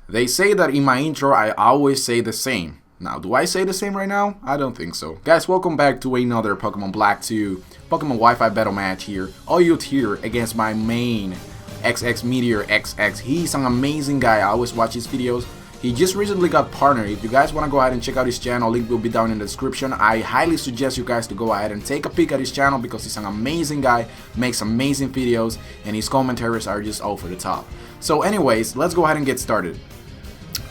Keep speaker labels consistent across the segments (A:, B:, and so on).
A: They say that in my intro I always say the same. Now, do I say the same right now? I don't think so. Guys, welcome back to another Pokemon Black 2 Pokemon Wi-Fi battle match here. All youth here against my main xXMeteorXx. He's an amazing guy. I always watch his videos. He just recently got partnered. If you guys want to go ahead and check out his channel, link will be down in the description. I highly suggest you guys to go ahead and take a peek at his channel because he's an amazing guy, makes amazing videos, and his commentaries are just over the top. So anyways, let's go ahead and get started.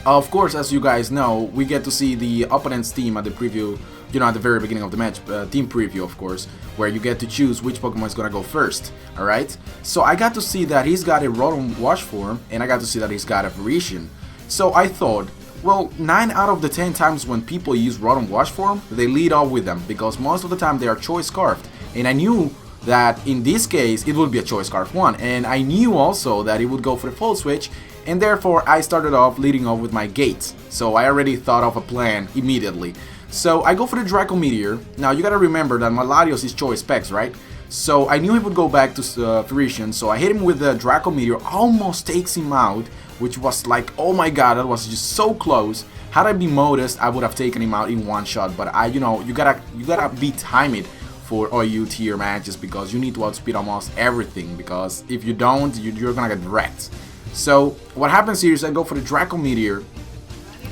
A: Of course, as you guys know, we get to see the opponent's team at the preview, you know, at the very beginning of the match, team preview, of course, where you get to choose which Pokemon is gonna go first, alright? So I got to see that he's got a Rotom Wash form, and I got to see that he's got a Varishian. So I thought, well, 9 out of the 10 times when people use Rotom Wash form, they lead off with them, because most of the time they are Choice Scarfed, and I knew that in this case it would be a Choice Scarf one, and I knew also that it would go for the Full Switch, and therefore I started off leading off with my Gates. So I already thought of a plan immediately. So I go for the Draco Meteor. Now you gotta remember that my Latios is Choice Specs, right? So I knew he would go back to Varishian, so I hit him with the Draco Meteor, almost takes him out, which was like, oh my god, that was just so close. Had I been modest, I would have taken him out in one shot, but you know, you gotta be timed for all you tier matches because you need to outspeed almost everything, because if you don't, you're gonna get wrecked. So what happens here is I go for the Draco Meteor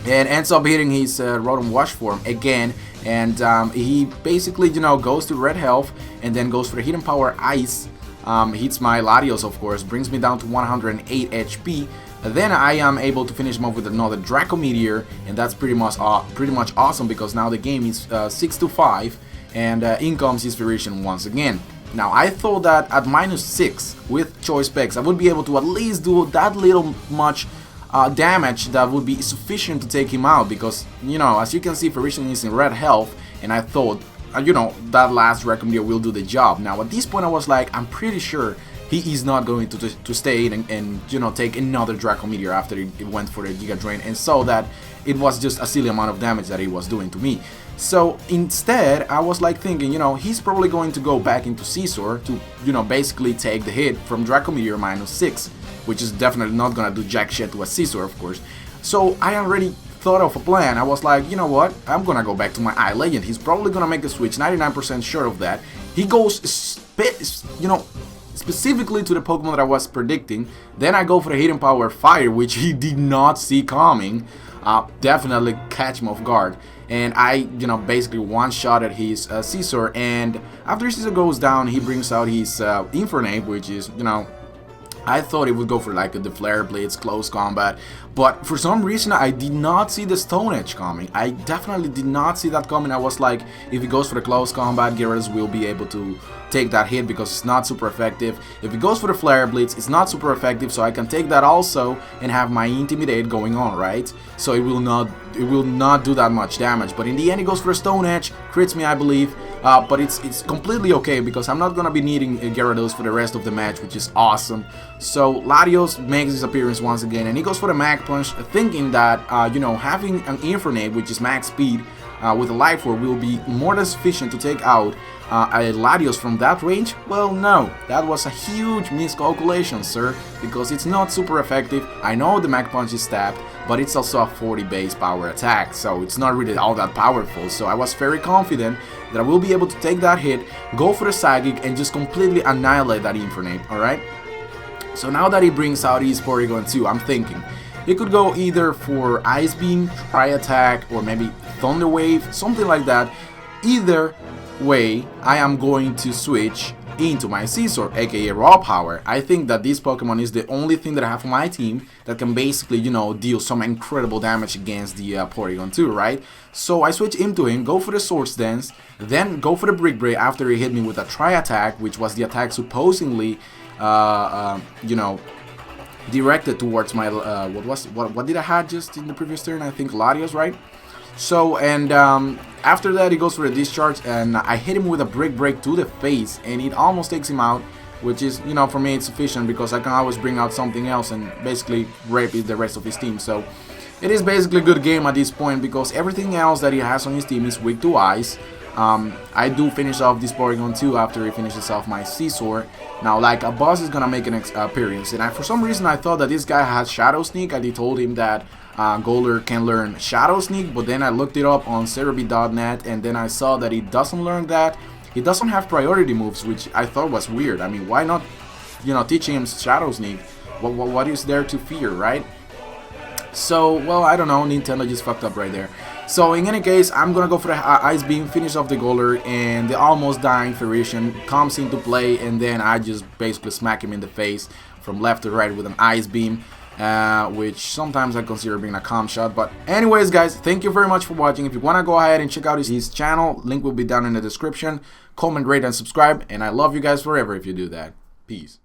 A: and ends up hitting his Rotom Wash form again, and he basically, you know, goes to red health and then goes for the Hidden Power Ice, hits my Latios, of course, brings me down to 108 HP. Then I am able to finish him off with another Draco Meteor, and that's pretty much awesome because now the game is 6-5, and in comes his Varishian once again. Now I thought that at -6 with Choice Specs I would be able to at least do that little much damage that would be sufficient to take him out, because, you know, as you can see, Varishian is in red health, and I thought, you know, that last Draco Meteor will do the job. Now at this point I was like, I'm pretty sure he is not going to stay in and you know, take another Draco Meteor after it went for the Giga Drain, and saw that it was just a silly amount of damage that he was doing to me. So instead, I was like thinking, you know, he's probably going to go back into Scizor to, you know, basically take the hit from Draco Meteor -6, which is definitely not gonna do jack shit to a Scizor, of course. So I already thought of a plan. I was like, you know what, I'm gonna go back to my Eye Legend. He's probably gonna make the switch, 99% sure of that. He goes, you know, specifically to the Pokemon that I was predicting. Then I go for the Hidden Power Fire, which he did not see coming. Definitely catch him off guard, and I, you know, basically one-shotted his Scizor, and after Scizor goes down, he brings out his Infernape, which is, you know, I thought it would go for like the Flare Blitz, close combat, but for some reason I did not see the Stone Edge coming. I definitely did not see that coming. I was like, if he goes for the close combat, Gyarados will be able to take that hit because it's not super effective. If he goes for the Flare Blitz, it's not super effective, so I can take that also and have my Intimidate going on, right? So it will not do that much damage. But in the end, he goes for a Stone Edge, crits me, I believe. But it's completely okay because I'm not gonna be needing Gyarados for the rest of the match, which is awesome. So Latios makes his appearance once again, and he goes for the Mag Punch, thinking that you know, having an Infernape, which is max speed, with a Life Orb will be more than sufficient to take out a Latios from that range. Well, no, that was a huge miscalculation, sir, because it's not super effective. I know the Mag Punch is stabbed, but it's also a 40 base power attack, so it's not really all that powerful. So I was very confident that I will be able to take that hit, go for the Psychic, and just completely annihilate that Infernape, alright? So now that he brings out his Porygon 2, I'm thinking he could go either for Ice Beam, Tri Attack, or maybe Thunder Wave, something like that. Either way, I am going to switch into my Scizor, aka Raw Power. I think that this Pokemon is the only thing that I have on my team that can basically, you know, deal some incredible damage against the Porygon 2, right? So I switch into him, go for the Swords Dance, then go for the Brick Break after he hit me with a Tri Attack, which was the attack supposedly, you know, directed towards my what did I have just in the previous turn? I think Latios, right? So, and after that he goes for a Discharge, and I hit him with a Brick Break to the face, and it almost takes him out, which is, you know, for me it's sufficient because I can always bring out something else and basically rape the rest of his team. So it is basically a good game at this point because everything else that he has on his team is weak to Ice. I do finish off this Porygon too after he finishes off my Scizor. Now, like, a boss is gonna make an appearance, and for some reason I thought that this guy had Shadow Sneak. I told him that Golder can learn Shadow Sneak, but then I looked it up on Cerebi.net, and then I saw that he doesn't learn that. He doesn't have priority moves, which I thought was weird. I mean, why not, you know, teaching him Shadow Sneak? What is there to fear, right? So, well, I don't know, Nintendo just fucked up right there. So, in any case, I'm gonna go for the Ice Beam, finish off the Golder, and the almost dying Furition comes into play, and then I just basically smack him in the face from left to right with an Ice Beam, which sometimes I consider being a calm shot. But anyways, guys, thank you very much for watching. If you wanna go ahead and check out his channel, link will be down in the description. Comment, rate, and subscribe, and I love you guys forever if you do that. Peace.